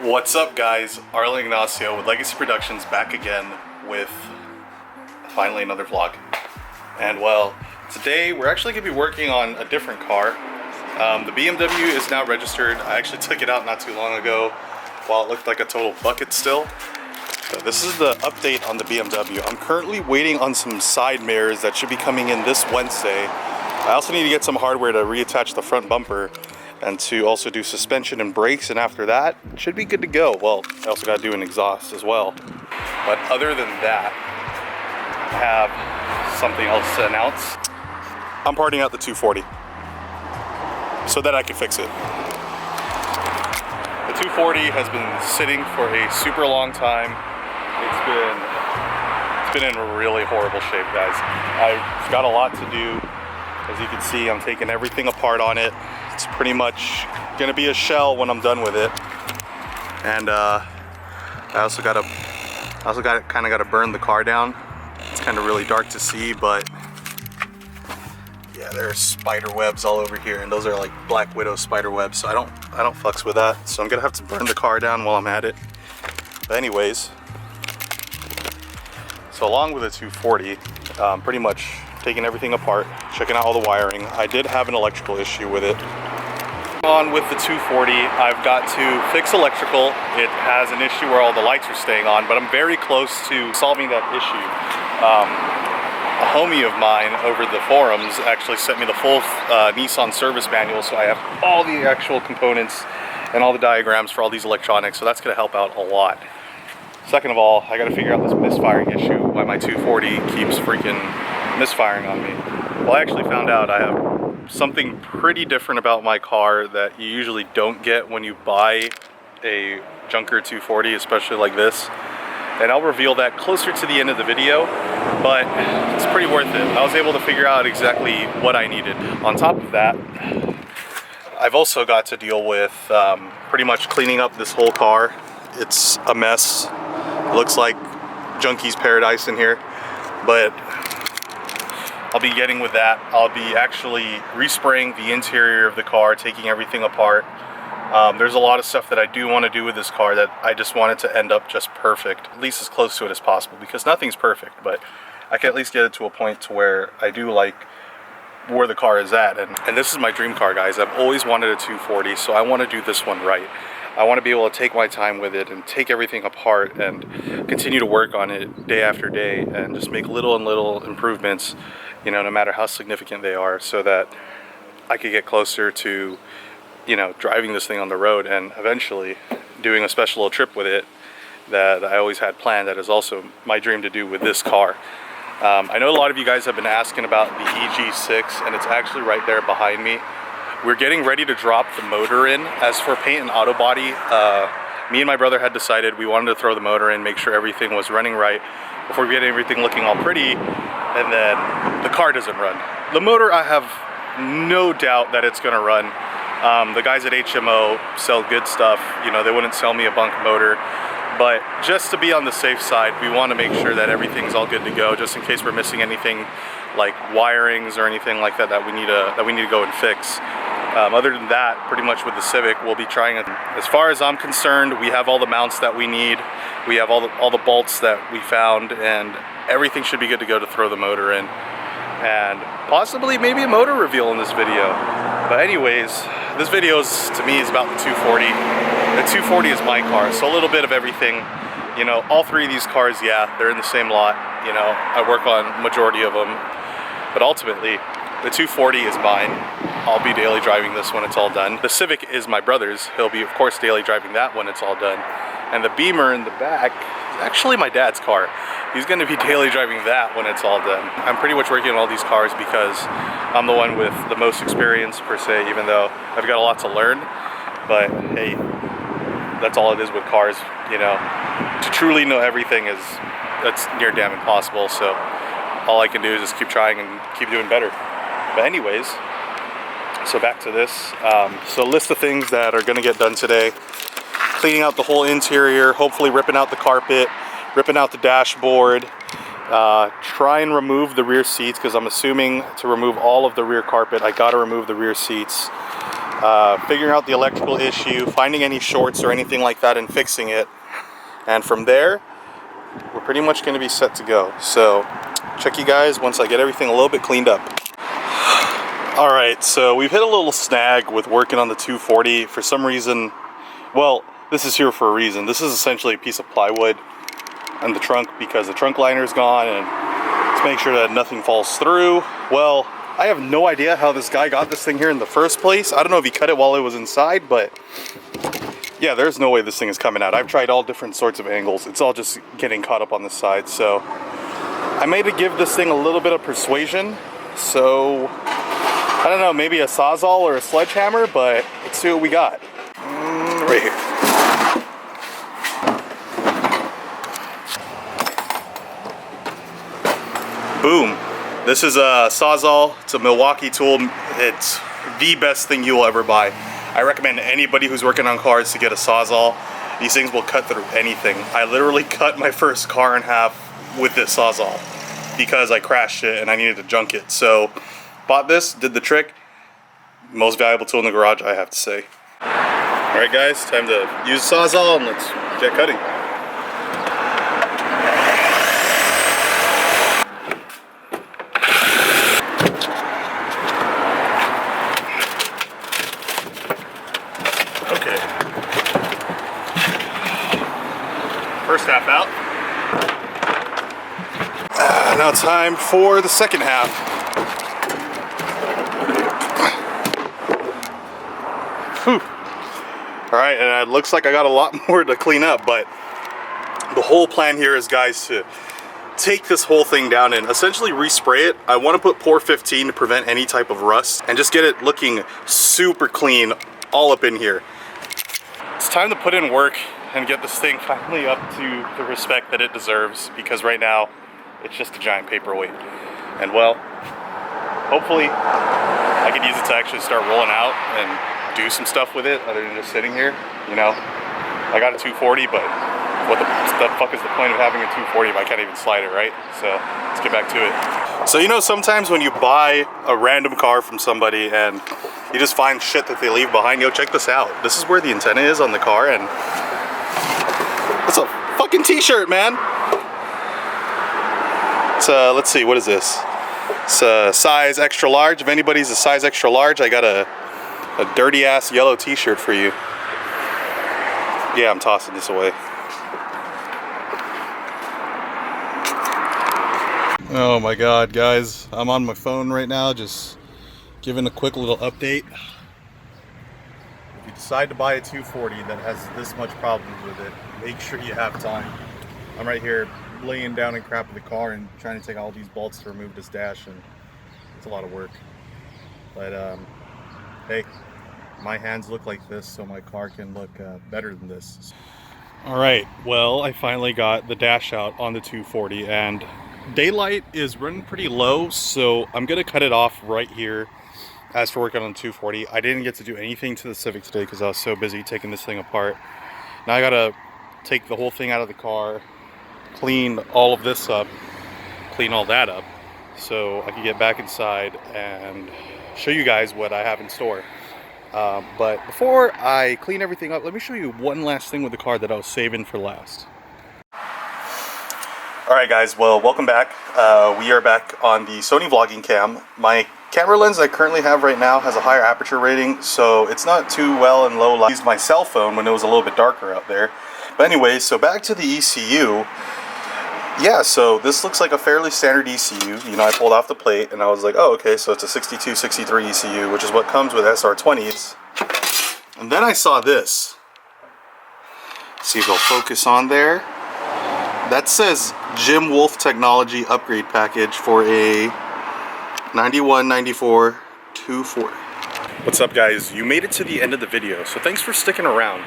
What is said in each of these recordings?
What's up, guys? Arlen Ignacio with Legacy Productions back again with finally another vlog. And well, today we're actually going to be working on a different car. The BMW is now registered. I actually took it out not too long ago while it looked like a total bucket still. So this is the update on the BMW. I'm currently waiting on some side mirrors that should be coming in this Wednesday. I also need to get some hardware to reattach the front bumper and to also do suspension and brakes, and after that, it should be good to go. Well, I also gotta do an exhaust as well. But other than that, I have something else to announce. I'm parting out the 240 so that I can fix it. The 240 has been sitting for a super long time. It's been in really horrible shape, guys. I've got a lot to do. As you can see, I'm taking everything apart on it. It's pretty much gonna be a shell when I'm done with it. And I also kind of gotta burn the car down. It's kind of really dark to see, but yeah, there's spider webs all over here, and those are like Black Widow spider webs. So I don't fucks with that. So I'm gonna have to burn the car down while I'm at it. But anyways, so along with the 240, pretty much taking everything apart, checking out all the wiring. I did have an electrical issue with it. On with the 240, I've got to fix electrical. It has an issue where all the lights are staying on, but I'm very close to solving that issue. A homie of mine over the forums actually sent me the full Nissan service manual, so I have all the actual components and all the diagrams for all these electronics, so that's gonna help out a lot. Second of all, I gotta figure out this misfiring issue, why my 240 keeps freaking misfiring on me. Well, I actually found out I have something pretty different about my car that you usually don't get when you buy a junker 240, especially like this. And I'll reveal that closer to the end of the video, but it's pretty worth it. I was able to figure out exactly what I needed. On top of that, I've also got to deal with pretty much cleaning up this whole car. It's a mess. It looks like Junkie's paradise in here, but I'll be getting with that. I'll be actually respraying the interior of the car, taking everything apart. There's a lot of stuff that I do want to do with this car that I just want it to end up just perfect, at least as close to it as possible, because nothing's perfect, but I can at least get it to a point to where I do like where the car is at. And this is my dream car, guys. I've always wanted a 240, so I want to do this one right. I want to be able to take my time with it and take everything apart and continue to work on it day after day and just make little and little improvements, you know, no matter how significant they are, so that I could get closer to, you know, driving this thing on the road and eventually doing a special little trip with it that I always had planned. That is also my dream to do with this car. I know a lot of you guys have been asking about the EG6, and it's actually right there behind me. We're getting ready to drop the motor in. As for paint and auto body, me and my brother had decided we wanted to throw the motor in, make sure everything was running right before we get everything looking all pretty, and then the car doesn't run. The motor, I have no doubt that it's gonna run. The guys at HMO sell good stuff. You know, they wouldn't sell me a bunk motor. But just to be on the safe side, we want to make sure that everything's all good to go, just in case we're missing anything like wirings or anything like that that we need to go and fix. Other than that, pretty much with the Civic, we'll be trying it. As far as I'm concerned, we have all the mounts that we need. We have all the bolts that we found, and everything should be good to go to throw the motor in. And possibly maybe a motor reveal in this video. But anyways, this video to me is about the 240. The 240 is my car, so a little bit of everything. You know, all three of these cars, yeah, they're in the same lot. You know, I work on majority of them. But ultimately, the 240 is mine. I'll be daily driving this when it's all done. The Civic is my brother's. He'll be, of course, daily driving that when it's all done. And the Beamer in the back is actually my dad's car. He's gonna be daily driving that when it's all done. I'm pretty much working on all these cars because I'm the one with the most experience, per se, even though I've got a lot to learn. But hey, that's all it is with cars, you know. To truly know everything that's near damn impossible. So all I can do is just keep trying and keep doing better. But anyways, so back to this. So list of things that are gonna get done today. Cleaning out the whole interior, hopefully ripping out the carpet, ripping out the dashboard, Try and remove the rear seats, because I'm assuming to remove all of the rear carpet, I gotta remove the rear seats. Figuring out the electrical issue, finding any shorts or anything like that and fixing it. And from there, we're pretty much gonna be set to go. So check you guys once I get everything a little bit cleaned up. All right, so we've hit a little snag with working on the 240 for some reason. Well, this is here for a reason. This is essentially a piece of plywood on the trunk because the trunk liner is gone, and to make sure that nothing falls through. Well, I have no idea how this guy got this thing here in the first place. I don't know if he cut it while it was inside, but yeah, there's no way this thing is coming out. I've tried all different sorts of angles. It's all just getting caught up on the side. So I made to give this thing a little bit of persuasion. So I don't know, maybe a Sawzall or a sledgehammer, but let's see what we got. Right here. Boom. This is a Sawzall. It's a Milwaukee tool. It's the best thing you will ever buy. I recommend anybody who's working on cars to get a Sawzall. These things will cut through anything. I literally cut my first car in half with this Sawzall because I crashed it and I needed to junk it. So bought this, did the trick. Most valuable tool in the garage, I have to say. All right guys, time to use the Sawzall and let's get cutting. Okay. First half out. Now time for the second half. Whew. All right, and it looks like I got a lot more to clean up, but the whole plan here is, guys, to take this whole thing down and essentially respray it. I want to put Pour 15 to prevent any type of rust and just get it looking super clean all up in here. It's time to put in work and get this thing finally up to the respect that it deserves, because right now it's just a giant paperweight. And well, hopefully I can use it to actually start rolling out and do some stuff with it other than just sitting here. You know, I got a 240, but what the fuck is the point of having a 240 if I can't even slide it, right? So let's get back to it. So, you know, sometimes when you buy a random car from somebody and you just find shit that they leave behind, yo, check this out. This is where the antenna is on the car, and it's a fucking t-shirt, man. It's let's see, what is this? It's a size extra large. If anybody's a size extra large, I got a dirty ass yellow t-shirt for you. Yeah, I'm tossing this away. Oh my god, guys, I'm on my phone right now just giving a quick little update. If you decide to buy a 240 that has this much problems with it, make sure you have time. I'm right here laying down in crap of the car and trying to take all these bolts to remove this dash, and it's a lot of work. But hey, my hands look like this, so my car can look better than this. All right, well, I finally got the dash out on the 240, and daylight is running pretty low, so I'm gonna cut it off right here. As for working on the 240, I didn't get to do anything to the Civic today because I was so busy taking this thing apart. Now I gotta take the whole thing out of the car, clean all of this up, clean all that up, so I can get back inside and show you guys what I have in store. But before I clean everything up, let me show you one last thing with the car that I was saving for last. Alright guys, well, welcome back. We are back on the Sony vlogging cam. My camera lens I currently have right now has a higher aperture rating, so it's not too well in low light. I used my cell phone when it was a little bit darker out there. But anyway, so back to the ECU. Yeah, so this looks like a fairly standard ECU. You know, I pulled off the plate and I was like, oh, okay, so it's a 62, 63 ECU, which is what comes with SR20s. And then I saw this. See if it'll focus on there. That says Jim Wolf Technology Upgrade Package for a 91, 94, 240. What's up, guys? You made it to the end of the video, so thanks for sticking around.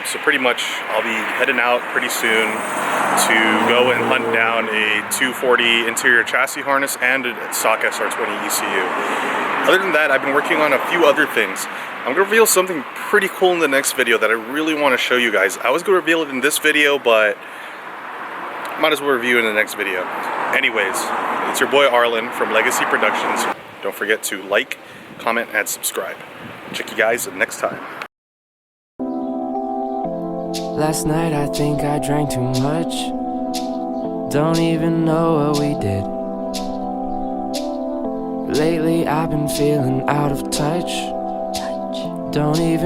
So pretty much I'll be heading out pretty soon to go and hunt down a 240 interior chassis harness and a stock SR20 ECU. Other than that, I've been working on a few other things. I'm going to reveal something pretty cool in the next video that I really want to show you guys. I was going to reveal it in this video, but might as well review in the next video. Anyways, it's your boy Arlen from Legacy Productions. Don't forget to like, comment, and subscribe. Check you guys next time. Last night I think I drank too much. Don't even know what we did. Lately I've been feeling out of touch. Don't even